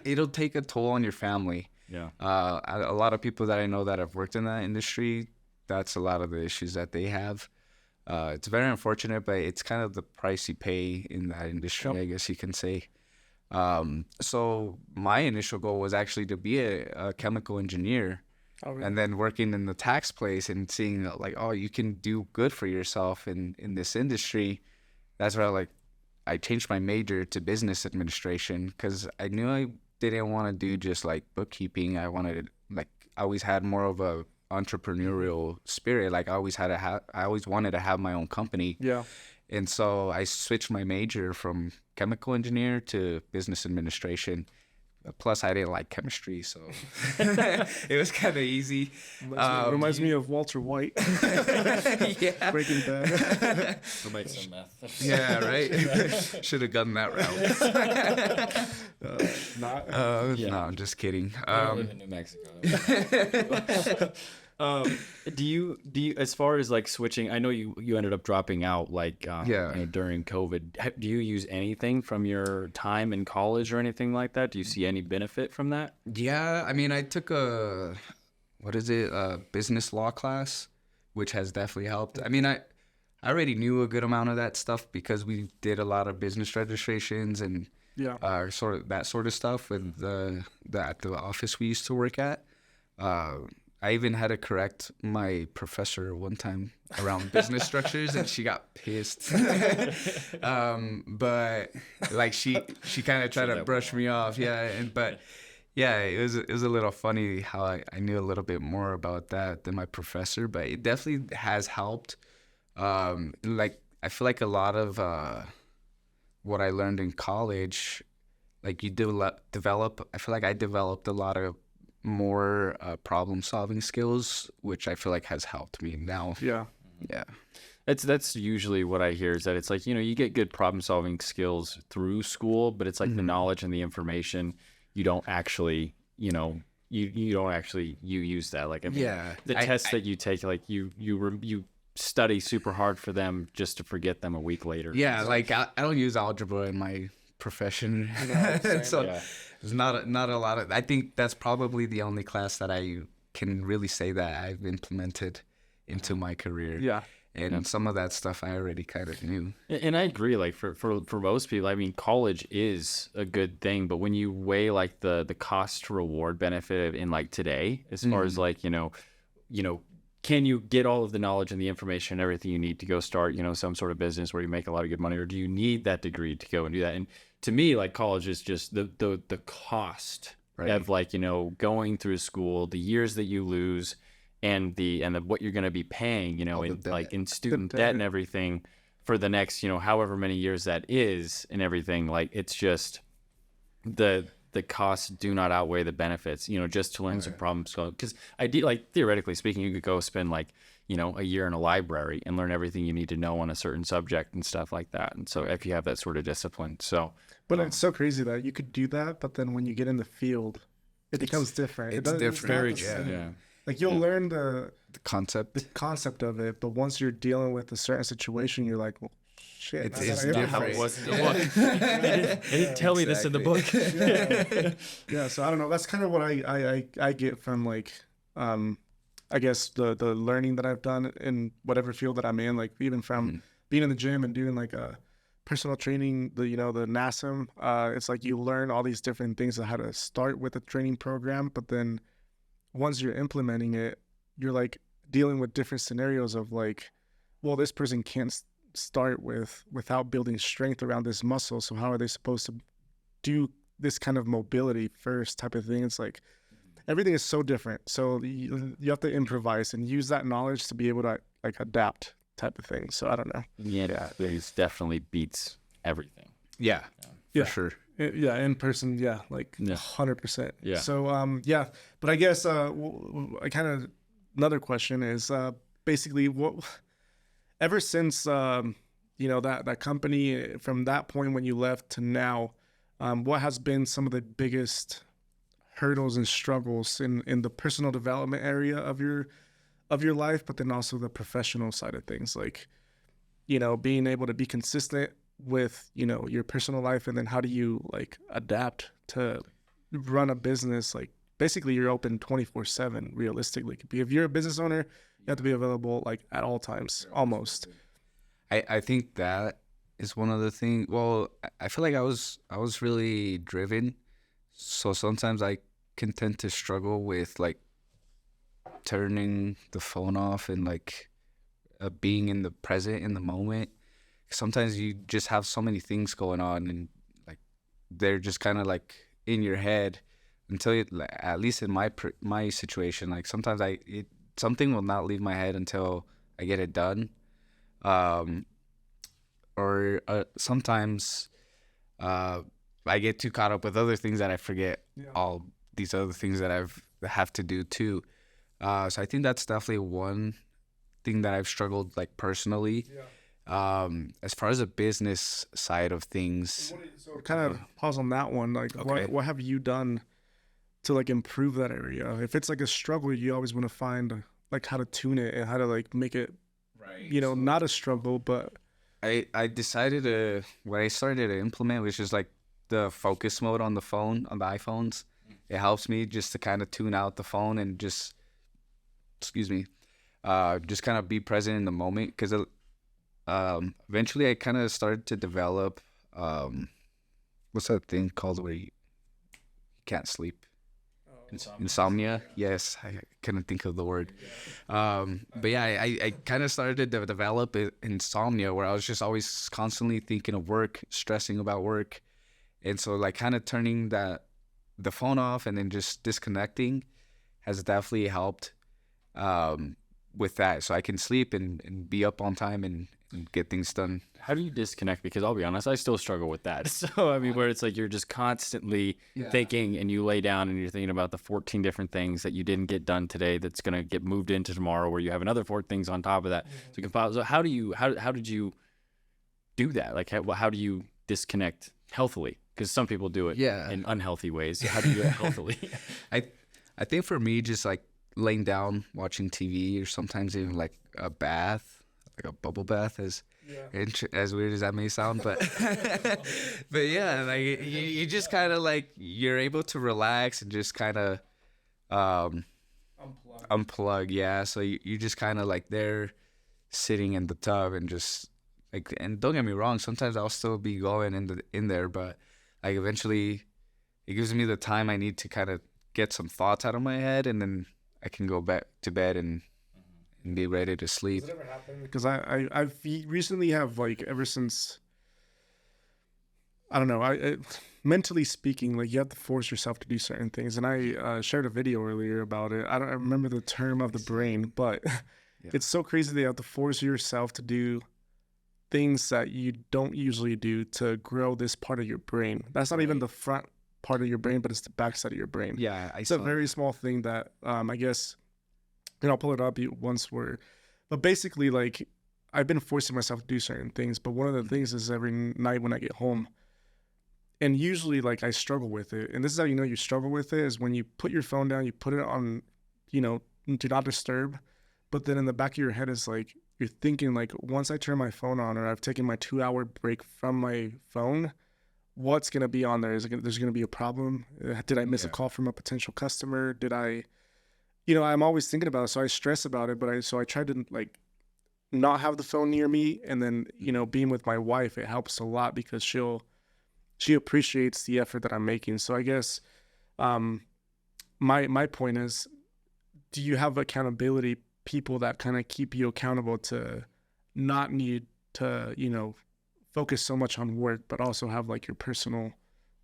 it'll take a toll on your family. Yeah. A lot of people that I know that have worked in that industry, that's a lot of the issues that they have. It's very unfortunate, but it's kind of the price you pay in that industry, I guess you can say. So my initial goal was actually to be a chemical engineer. Oh, really? And then working in the tax place and seeing like, oh, you can do good for yourself in this industry. That's where I changed my major to business administration, because I knew I didn't want to do just like bookkeeping. I always had more of a entrepreneurial spirit. Like I always wanted to have my own company. Yeah. And so I switched my major from chemical engineer to business administration. Plus, I didn't like chemistry, so it was kind of easy. Reminds me of Walter White. Yeah. Breaking Bad. Make some meth. Yeah, right. Should have gone that route. No, I'm just kidding. I live in New Mexico. Do you as far as like switching, I know you ended up dropping out during COVID. Do you use anything from your time in college or anything like that? Do you see any benefit from that? Yeah, I mean, I took a business law class, which has definitely helped. I mean, I already knew a good amount of that stuff because we did a lot of business registrations and sort of that sort of stuff with the office we used to work at. I even had to correct my professor one time around business structures, and she got pissed. But like she kind of tried to brush me off. Yeah, but it was a little funny how I knew a little bit more about that than my professor, but it definitely has helped. Like I feel like a lot of what I learned in college, like you develop. I feel like I developed a lot of more problem-solving skills, which I feel like has helped me now. Yeah. That's usually what I hear, is that it's like, you get good problem-solving skills through school, but it's like the knowledge and the information, you don't actually, you don't actually use that. Like, I mean, the tests that you take, like you study super hard for them just to forget them a week later. Yeah, like I don't use algebra in my profession. So there's not a lot of. I think that's probably the only class that I can really say that I've implemented into my career. Yeah. And some of that stuff I already kind of knew. And I agree, like for most people, I mean, college is a good thing, but when you weigh like the cost to reward benefit in like today, as far as like, can you get all of the knowledge and the information and everything you need to go start, some sort of business where you make a lot of good money, or do you need that degree to go and do that? And to me, like, college is just the cost of like, going through school, the years that you lose, and the what you're going to be paying, in student debt and everything for the next, however many years that is, and everything. Like, it's just the costs do not outweigh the benefits, just to learn some problem solving. Because theoretically speaking, you could go spend like, a year in a library and learn everything you need to know on a certain subject and stuff like that. And so if you have that sort of discipline, but it's so crazy that you could do that, but then when you get in the field, it becomes different. It's different. Yeah. Like, you'll learn the concept of it, but once you're dealing with a certain situation, you're like, well, shit. It's different. They didn't tell me this in the book. Yeah. So I don't know. That's kind of what I get from, like, I guess the learning that I've done in whatever field that I'm in, like even from being in the gym and doing like a personal training, the NASM, it's like you learn all these different things of how to start with a training program, but then once you're implementing it, you're like dealing with different scenarios of like, well, this person can't start without building strength around this muscle, so how are they supposed to do this kind of mobility first type of thing? It's like everything is so different, so you have to improvise and use that knowledge to be able to like adapt type of thing. So I don't know. Yeah, it definitely beats everything. Yeah, for sure. Yeah, in person, like 100%. Yeah. So but I guess I kind of another question is basically what ever since that company, from that point when you left to now, what has been some of the biggest hurdles and struggles in the personal development area of your life, but then also the professional side of things, like being able to be consistent with your personal life, and then how do you like adapt to run a business? Like, basically you're open 24/7 realistically. If you're a business owner, you have to be available like at all times almost. I think that is one of the things. Well, I feel like I was really driven, so sometimes I can tend to struggle with like turning the phone off and like being in the present, in the moment. Sometimes you just have so many things going on, and like they're just kind of like in your head until you, at least in my situation, like sometimes something will not leave my head until I get it done. Or sometimes I get too caught up with other things that I forget all these other things that I have to do too. So I think that's definitely one thing that I've struggled like personally. As far as the business side of things, so kind of pause on that one. Like, what have you done to like improve that area? If it's like a struggle, you always want to find like how to tune it and how to like make it, not a struggle. But I decided what I started to implement, which is like the focus mode on the phone, on the iPhones. It helps me just to kind of tune out the phone and just kind of be present in the moment. Because eventually I kind of started to develop, what's that thing called where you can't sleep? Insomnia. Yes, I couldn't think of the word. But yeah, I kind of started to develop insomnia, where I was just always constantly thinking of work, stressing about work. And so like kind of turning the phone off and then just disconnecting has definitely helped with that, so I can sleep and be up on time and get things done. How do you disconnect? Because I'll be honest, I still struggle with that. So I mean, where it's like you're just constantly thinking, and you lay down and you're thinking about the 14 different things that you didn't get done today that's going to get moved into tomorrow, where you have another 4 things on top of that. So you can, so how did you do that? Like, how do you disconnect healthily? Because some people do it in unhealthy ways. So how do you do it healthily? I think for me, just like laying down, watching TV, or sometimes even like a bath, like a bubble bath, as weird as that may sound, but but yeah, like you just kind of like, you're able to relax and just kind of unplug. Yeah, so you just kind of like there sitting in the tub and just like, and don't get me wrong, sometimes I'll still be going in there, but like eventually it gives me the time I need to kind of get some thoughts out of my head, and then I can go back to bed and be ready to sleep. Does it ever happen? Because I've recently have like ever since, I don't know, I mentally speaking, like you have to force yourself to do certain things. And I shared a video earlier about it. I don't remember the term of the brain, but it's so crazy that you have to force yourself to do things that you don't usually do to grow this part of your brain. That's not even the front part of your brain, but it's the back side of your brain. Yeah, it's a very small thing that I guess, and I'll pull it up once but basically, like, I've been forcing myself to do certain things, but one of the things is every night when I get home, and usually, like, I struggle with it, and this is how you know you struggle with it, is when you put your phone down, you put it on, do not disturb, but then in the back of your head is like, you're thinking, like, once I turn my phone on or I've taken my 2-hour break from my phone, what's going to be on there? There's going to be a problem? Did I miss a call from a potential customer? Did I, I'm always thinking about it, so I stress about it, but I try to, like, not have the phone near me, and then, being with my wife, it helps a lot because she appreciates the effort that I'm making. So I guess my point is, do you have accountability people that kind of keep you accountable to not need to, focus so much on work, but also have like your personal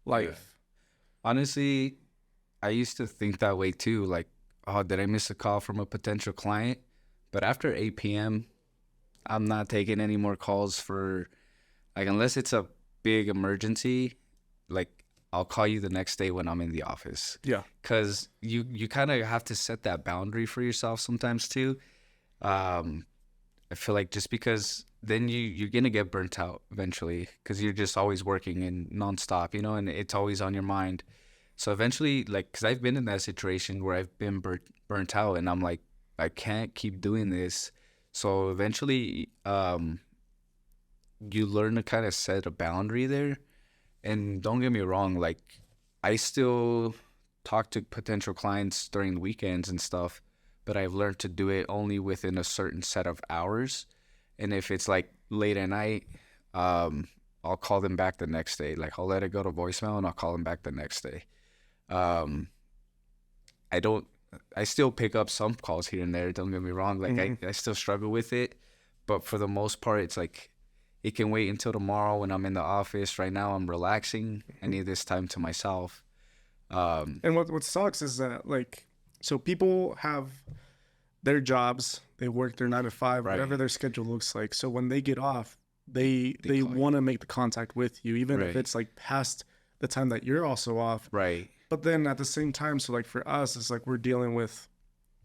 life? Honestly, I used to think that way too. Like, oh, did I miss a call from a potential client? But after 8 p.m., I'm not taking any more calls for, like, unless it's a big emergency, like, I'll call you the next day when I'm in the office. Yeah. Because you kind of have to set that boundary for yourself sometimes too. I feel like just because then you're going to get burnt out eventually because you're just always working and nonstop, and it's always on your mind. So eventually, like, because I've been in that situation where I've been burnt out and I'm like, I can't keep doing this. So eventually, you learn to kind of set a boundary there. And don't get me wrong, like, I still talk to potential clients during the weekends and stuff, but I've learned to do it only within a certain set of hours. And if it's like late at night, I'll call them back the next day. Like, I'll let it go to voicemail and I'll call them back the next day. I still pick up some calls here and there, don't get me wrong. Like, I still struggle with it, but for the most part, it's like, it can wait until tomorrow when I'm in the office. Right now, I'm relaxing. I need this time to myself. And what sucks is that, like, so people have their jobs, they work their 9 to 5, whatever their schedule looks like. So when they get off, they want to make the contact with you, even if it's like past the time that you're also off. Right. But then at the same time, so like for us, it's like we're dealing with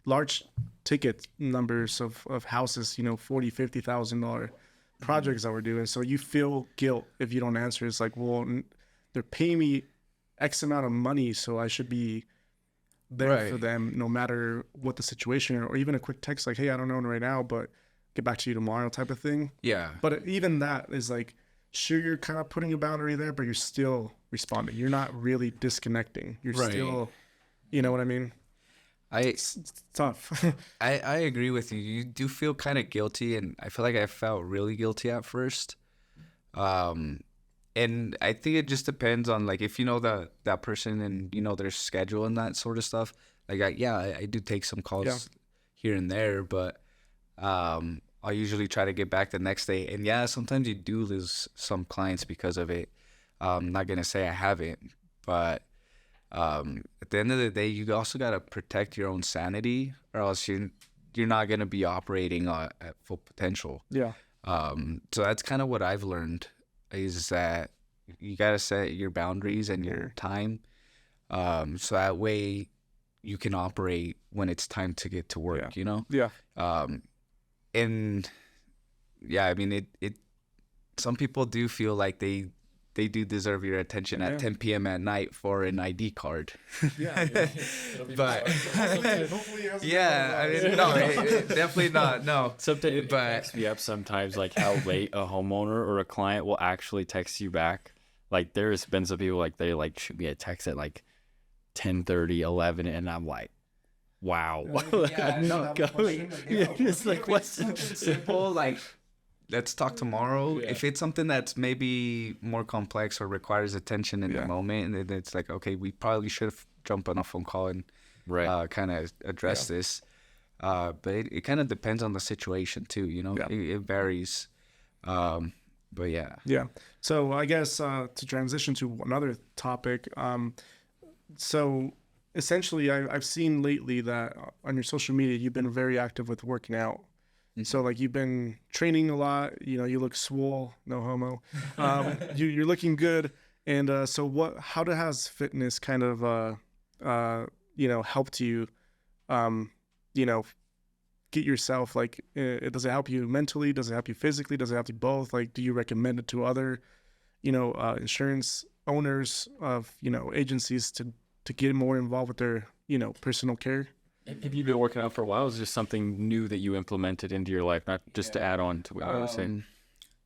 large ticket numbers of houses, $40,000, $50,000 projects that we're doing. So you feel guilt if you don't answer. It's like, well, they're paying me X amount of money, so I should be there for them no matter what the situation, or even a quick text like, hey, I don't know right now, but get back to you tomorrow type of thing. Yeah. But even that is like, sure, you're kind of putting a boundary there, but you're still responding. You're not really disconnecting. You're still, you know what I mean? It's tough. I agree with you. You do feel kind of guilty, and I feel like I felt really guilty at first. And I think it just depends on, like, if you know that person and their schedule and that sort of stuff. Like, I do take some calls here and there, but I'll usually try to get back the next day. And sometimes you do lose some clients because of it. I'm not gonna say I haven't, but at the end of the day, you also gotta protect your own sanity, or else you're not gonna be operating at full potential. Yeah. So that's kind of what I've learned, is that you gotta set your boundaries and your time, so that way you can operate when it's time to get to work. Yeah. And I mean, it. Some people do feel like they do deserve your attention at 10 p.m. at night for an ID card. But I mean, no, definitely not. No. Sometimes it cracks me up sometimes, like how late a homeowner or a client will actually text you back. Like, there's been some people, like, they like shoot me a text at like 10:30, 11, and I'm like, wow. I'm not going. It's like, what's simple, like, let's talk tomorrow. If it's something that's maybe more complex or requires attention in the moment, and it's like, okay, we probably should have jumped on a phone call and right. kind of address this. But it kind of depends on the situation too, you know. It varies. But yeah. Yeah. So I guess to transition to another topic, so essentially I've seen lately that on your social media you've been very active with working out. So like you've been training a lot, you know, you look swole, no homo. You're looking good. And so how has fitness kind of you know, helped you you know, get yourself, like, does it help you mentally? Does it help you physically? Does it help you both? Like, do you recommend it to other, you know, insurance owners of, you know, agencies to get more involved with their, you know, personal care? Have you been working out for a while? Is there something new that you implemented into your life, not just to add on to what I was saying?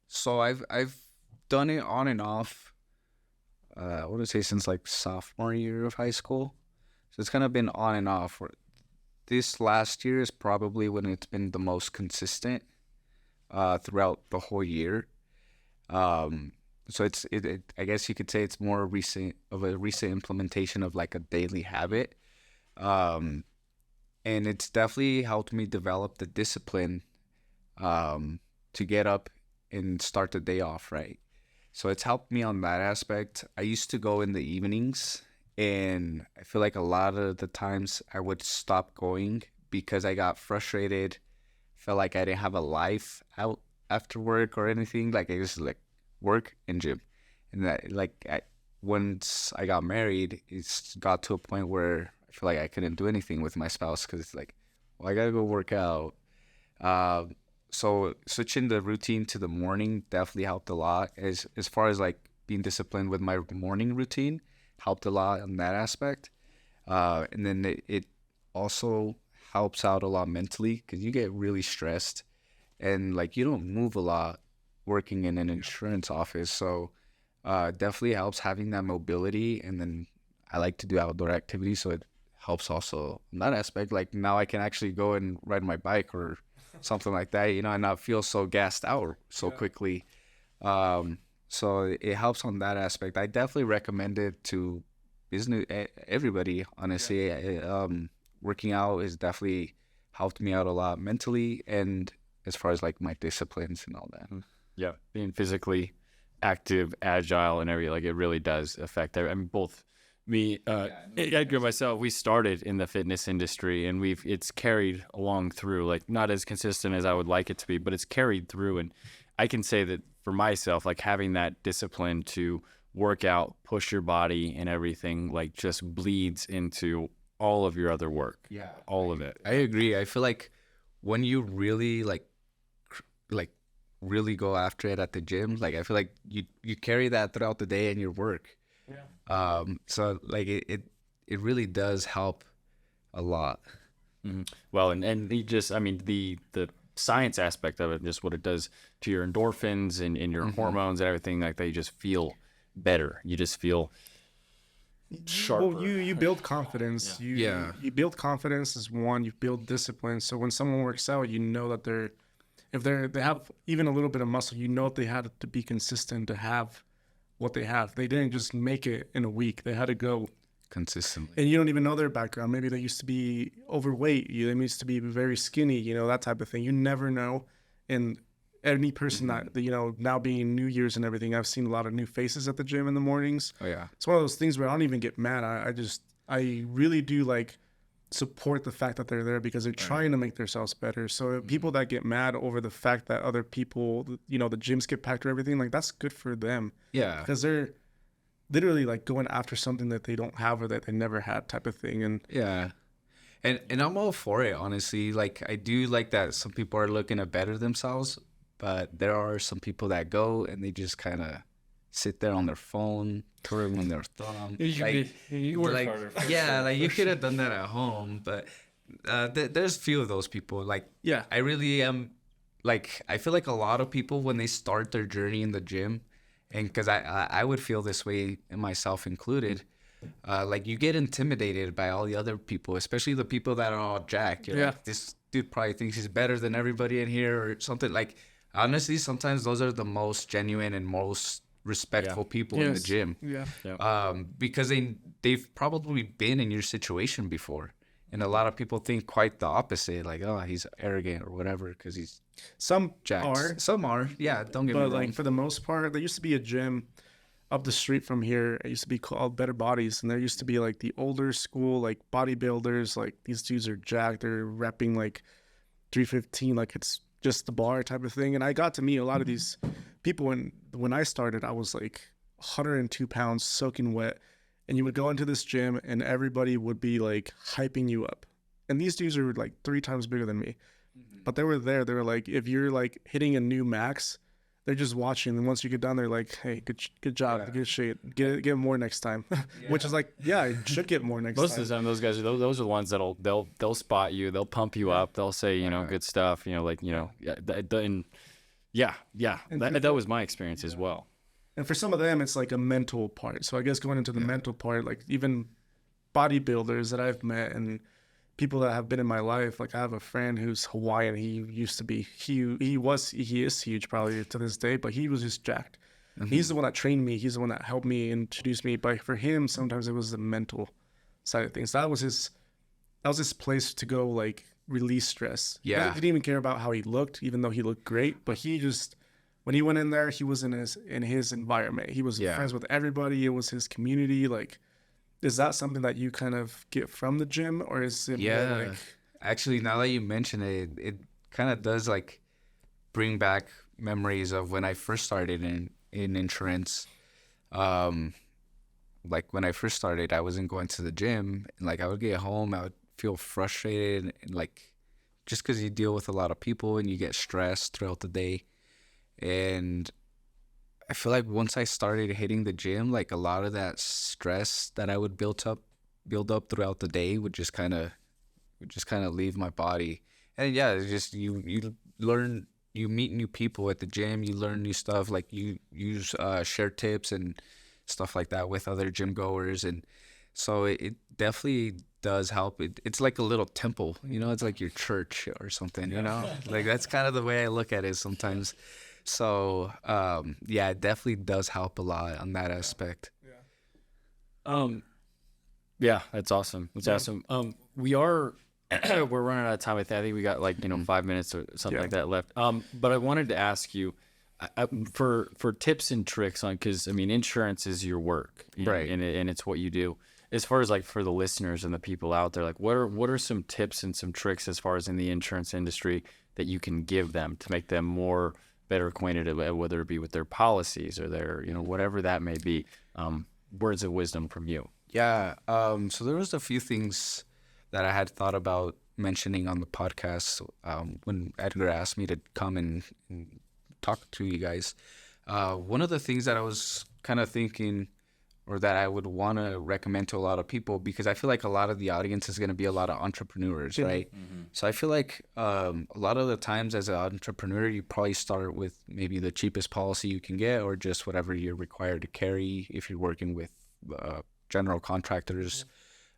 So I've done it on and off. I would say since like sophomore year of high school. So it's kind of been on and off. This last year is probably when it's been the most consistent throughout the whole year. So I guess you could say it's more recent implementation of like a daily habit. And it's definitely helped me develop the discipline to get up and start the day off right. So it's helped me on that aspect. I used to go in the evenings, and I feel like a lot of the times I would stop going because I got frustrated, felt like I didn't have a life out after work or anything. Like I just like work and gym. And that once I got married, it's got to a point where I feel like I couldn't do anything with my spouse because it's like, well, I gotta go work out. So switching the routine to the morning definitely helped a lot. As far as like being disciplined with my morning routine, helped a lot on that aspect. And then it also helps out a lot mentally because you get really stressed and like you don't move a lot working in an insurance office. So definitely helps having that mobility. And then I like to do outdoor activities, so it helps also in that aspect. Like now I can actually go and ride my bike or something like that, you know, and not feel so gassed out so quickly. So it helps on that aspect. I definitely recommend it to everybody, honestly. Working out has definitely helped me out a lot mentally and as far as like my disciplines and all that. Yeah, being physically active, agile, and everything, like it really does affect. I mean, both me, Edgar, and myself, we started in the fitness industry, and it's carried along through. Like not as consistent as I would like it to be, but it's carried through. And I can say that for myself, like having that discipline to work out, push your body, and everything, like just bleeds into all of your other work. Yeah, all of it. I agree. I feel like when you really like really go after it at the gym, like I feel like you carry that throughout the day in your work. Yeah. So like it really does help a lot. Mm-hmm. Well, and the science aspect of it, just what it does to your endorphins and your hormones and everything like that, you just feel better. You just feel sharper. Well, you build confidence. You build confidence is one. You build discipline. So when someone works out, you know that they have even a little bit of muscle, you know they had to be consistent to have what they have. They didn't just make it in a week. They had to go consistently. And you don't even know their background. Maybe they used to be overweight. They used to be very skinny, you know, that type of thing. You never know. And any person that, you know, now being New Year's and everything, I've seen a lot of new faces at the gym in the mornings. Oh, yeah. It's one of those things where I don't even get mad. I really do like support the fact that they're there because they're trying to make themselves better. So people that get mad over the fact that other people, you know, the gyms get packed or everything, like that's good for them. Yeah. Because they're literally like going after something that they don't have or that they never had type of thing. And yeah. And I'm all for it, honestly. Like I do like that some people are looking to better themselves, but there are some people that go and they just kind of sit there on their phone, twirling their thumb. You work harder. Yeah, like you could have done that at home, but there's few of those people. Like, yeah, I really am. Like, I feel like a lot of people when they start their journey in the gym, and because I would feel this way, and myself included. Like you get intimidated by all the other people, especially the people that are all jacked. You're like, this dude probably thinks he's better than everybody in here or something. Like, honestly, sometimes those are the most genuine and most respectful people in the gym. Yeah. Because they've probably been in your situation before. And a lot of people think quite the opposite, like, oh, he's arrogant or whatever because he's Some jacked. are, Some are, yeah. Don't get me but wrong. like for the most part, there used to be a gym up the street from here. It used to be called Better Bodies, and there used to be like the older school, like bodybuilders. Like these dudes are jacked. They're repping like 315, like it's just the bar type of thing. And I got to meet a lot of these people. When I started, I was like 102 pounds, soaking wet, and you would go into this gym, and everybody would be like hyping you up. And these dudes are like 3 times bigger than me, but they were there. They were like, if you're like hitting a new max, they're just watching, and once you get down there, like, hey, good job, good shit, get more next time. Which is like, yeah, I should get more next time. Most of the time, those guys are those are the ones they'll spot you, they'll pump you up, they'll say, you know, good stuff, you know, like, you know, that was my experience as well. And for some of them, it's like a mental part. So I guess going into the mental part, like even bodybuilders that I've met and people that have been in my life, like I have a friend who's Hawaiian. He used to be he is huge probably to this day, but he was just jacked. He's the one that trained me. He's the one that helped me, introduce me. But for him, sometimes it was the mental side of things. That was his place to go, like release stress. Yeah. He didn't even care about how he looked, even though he looked great. But he just, when he went in there, he was in his environment. He was friends with everybody. It was his community. Like, is that something that you kind of get from the gym, or is it more like... Actually, now that you mention it, it kind of does like bring back memories of when I first started in insurance. Like when I first started, I wasn't going to the gym, and like I would get home, I would feel frustrated, and like just because you deal with a lot of people and you get stressed throughout the day. And I feel like once I started hitting the gym, like a lot of that stress that I would build up throughout the day would just kind of leave my body. And yeah, it's just you learn, you meet new people at the gym, you learn new stuff, like you share tips and stuff like that with other gym goers. And so it definitely does help. It's like a little temple, you know, it's like your church or something, you know, like that's kind of the way I look at it sometimes. So it definitely does help a lot on that aspect. That's awesome. That's awesome. We're running out of time. I think we got like 5 minutes or something like that left. But I wanted to ask you for tips and tricks on, because I mean insurance is your work, right? And it's what you do. As far as like for the listeners and the people out there, like what are some tips and some tricks as far as in the insurance industry that you can give them to make them more better acquainted, whether it be with their policies or their, whatever that may be. Words of wisdom from you. Yeah. So there was a few things that I had thought about mentioning on the podcast when Edgar asked me to come and talk to you guys. One of the things that I was kind of thinking, or that I would want to recommend to a lot of people, because I feel like a lot of the audience is going to be a lot of entrepreneurs, right? Mm-hmm. So I feel like a lot of the times as an entrepreneur, you probably start with maybe the cheapest policy you can get, or just whatever you're required to carry if you're working with general contractors.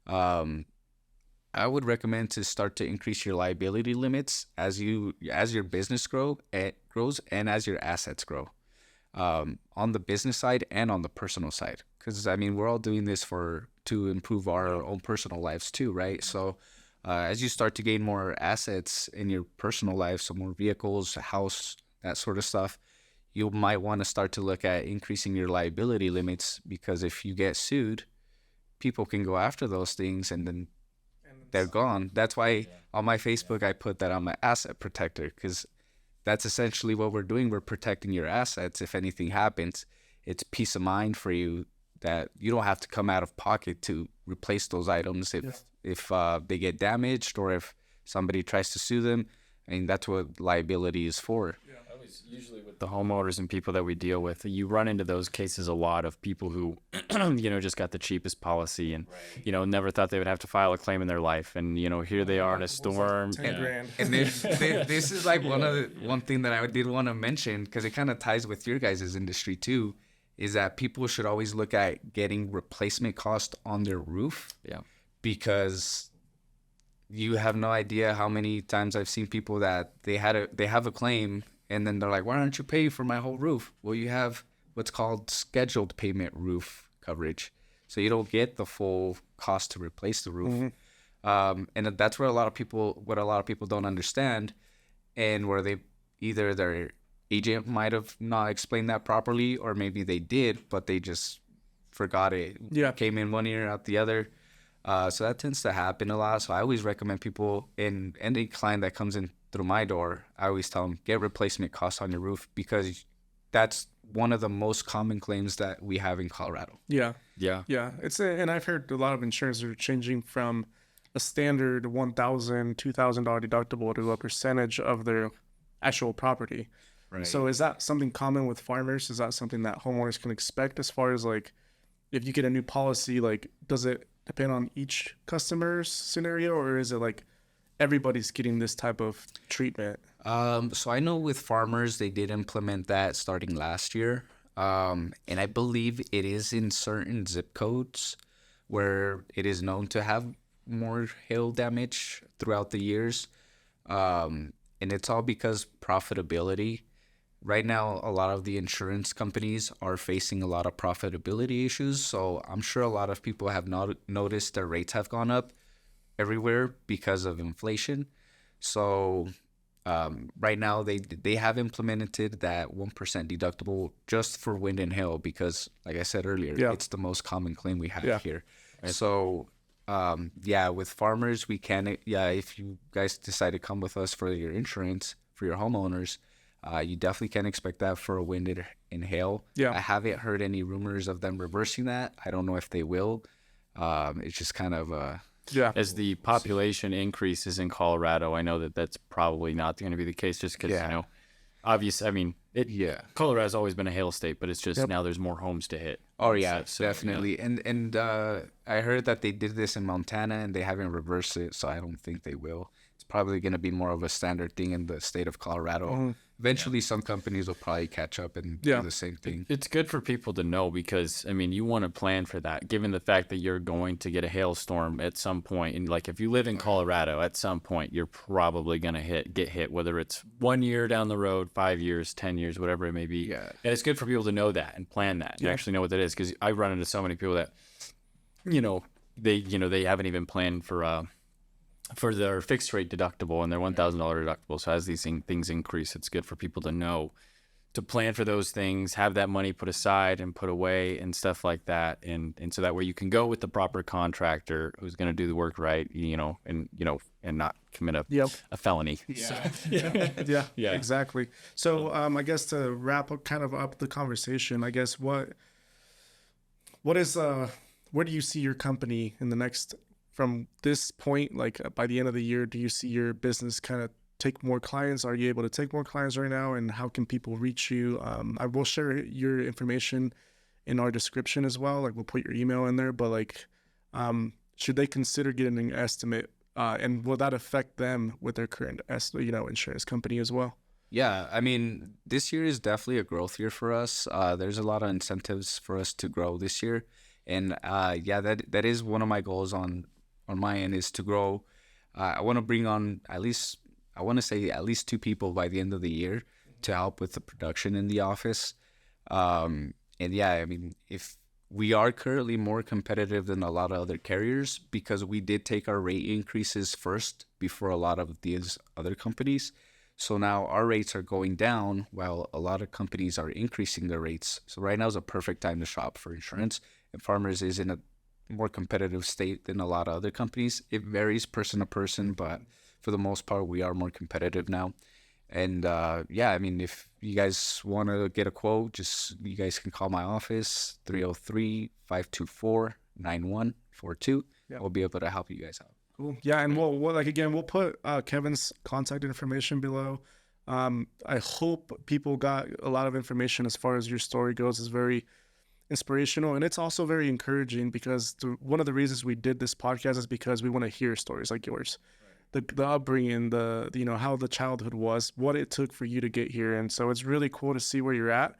I would recommend to start to increase your liability limits as your business grows and as your assets grow, on the business side and on the personal side. Because I mean, we're all doing this to improve our own personal lives too, right? So as you start to gain more assets in your personal life, so more vehicles, a house, that sort of stuff, you might want to start to look at increasing your liability limits, because if you get sued, people can go after those things and then they're gone. That's why on my Facebook I put that I'm an asset protector, because that's essentially what we're doing. We're protecting your assets. If anything happens, it's peace of mind for you that you don't have to come out of pocket to replace those items if they get damaged, or if somebody tries to sue them. I mean, that's what liability is for. Yeah. Usually with the homeowners and people that we deal with, you run into those cases a lot of people who, just got the cheapest policy and, never thought they would have to file a claim in their life. And, here they are in a storm. 10 grand. And this is like one thing that I did want to mention, because it kind of ties with your guys' industry too, is that people should always look at getting replacement cost on their roof. Yeah. Because you have no idea how many times I've seen people that they have a claim, and then they're like, why aren't you paying for my whole roof? Well, you have what's called scheduled payment roof coverage. So you don't get the full cost to replace the roof. And that's where what a lot of people don't understand, and where either their agent might have not explained that properly, or maybe they did, but they just forgot it. Yeah. Came in one ear, out the other. So that tends to happen a lot. So I always recommend people, and any client that comes in through my door, I always tell them, get replacement costs on your roof, because that's one of the most common claims that we have in Colorado. Yeah. Yeah. Yeah. And I've heard a lot of insurers are changing from a standard $1,000, $2,000 deductible to a percentage of their actual property. Right. So is that something common with farmers? Is that something that homeowners can expect as far as like, if you get a new policy, like, does it depend on each customer's scenario, or is it like everybody's getting this type of treatment? So I know with farmers, they did implement that starting last year. And I believe it is in certain zip codes where it is known to have more hail damage throughout the years. And it's all because profitability. Right now, a lot of the insurance companies are facing a lot of profitability issues. So I'm sure a lot of people have not noticed their rates have gone up everywhere because of inflation. So right now, they have implemented that 1% deductible just for wind and hail because, like I said earlier, it's the most common claim we have here. Right. So with farmers, we can, if you guys decide to come with us for your insurance, for your homeowners, you definitely can expect that for a wind and hail. Yeah. I haven't heard any rumors of them reversing that. I don't know if they will. It's just kind of as the population increases in Colorado, I know that that's probably not going to be the case just because, obviously, I mean, Colorado's always been a hail state, but it's just now there's more homes to hit. Oh, yeah, so, definitely. Yeah. And I heard that they did this in Montana and they haven't reversed it, so I don't think they will. It's probably going to be more of a standard thing in the state of Colorado. Mm-hmm. Eventually, some companies will probably catch up and do the same thing. It's good for people to know because, I mean, you want to plan for that, given the fact that you're going to get a hailstorm at some point. And, like, if you live in Colorado, at some point, you're probably going to get hit, whether it's 1 year down the road, 5 years, 10 years, whatever it may be. Yeah. And it's good for people to know that and plan that and actually know what that is because I run into so many people that, they haven't even planned for their fixed rate deductible and their $1,000 deductible. So as these things increase, it's good for people to know to plan for those things, have that money put aside and put away and stuff like that. And so that way you can go with the proper contractor who's going to do the work right, and not commit a felony. Yeah. So, yeah, exactly. So I guess to wrap up the conversation, I guess where do you see your company in the next, from this point, like by the end of the year, do you see your business kind of take more clients? Are you able to take more clients right now? And how can people reach you? I will share your information in our description as well. Like we'll put your email in there, but like, should they consider getting an estimate? And will that affect them with their current, insurance company as well? Yeah, I mean, this year is definitely a growth year for us. There's a lot of incentives for us to grow this year. And that is one of my goals on my end is to grow. I want to bring on at least 2 people by the end of the year to help with the production in the office. I mean, if we are currently more competitive than a lot of other carriers because we did take our rate increases first before a lot of these other companies. So now our rates are going down while a lot of companies are increasing their rates. So right now is a perfect time to shop for insurance. And Farmers is in a more competitive state than a lot of other companies. It varies person to person, but for the most part, we are more competitive now. And I mean, if you guys want to get a quote, you guys can call my office, 303-524-9142. Yeah. We'll be able to help you guys out. Cool. Yeah, and we'll put Kevin's contact information below. I hope people got a lot of information as far as your story goes. It's very inspirational, and it's also very encouraging because one of the reasons we did this podcast is because we want to hear stories like yours. Right. The upbringing, the how the childhood was, what it took for you to get here. And so it's really cool to see where you're at,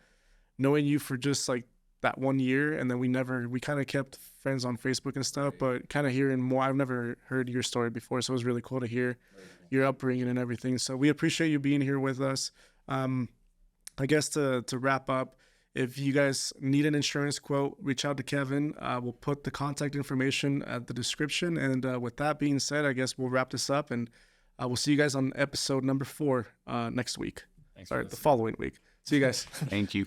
knowing you for just like that 1 year, and then we kind of kept friends on Facebook and stuff, but kind of hearing more. I've never heard your story before, so it was really cool to hear your upbringing and everything. So we appreciate you being here with us. I guess to wrap up, If you guys need an insurance quote, reach out to Kevin. We'll put the contact information at the description. And with that being said, I guess we'll wrap this up, and we'll see you guys on episode number 4 next week. Thanks the following week. See you guys. Thank you.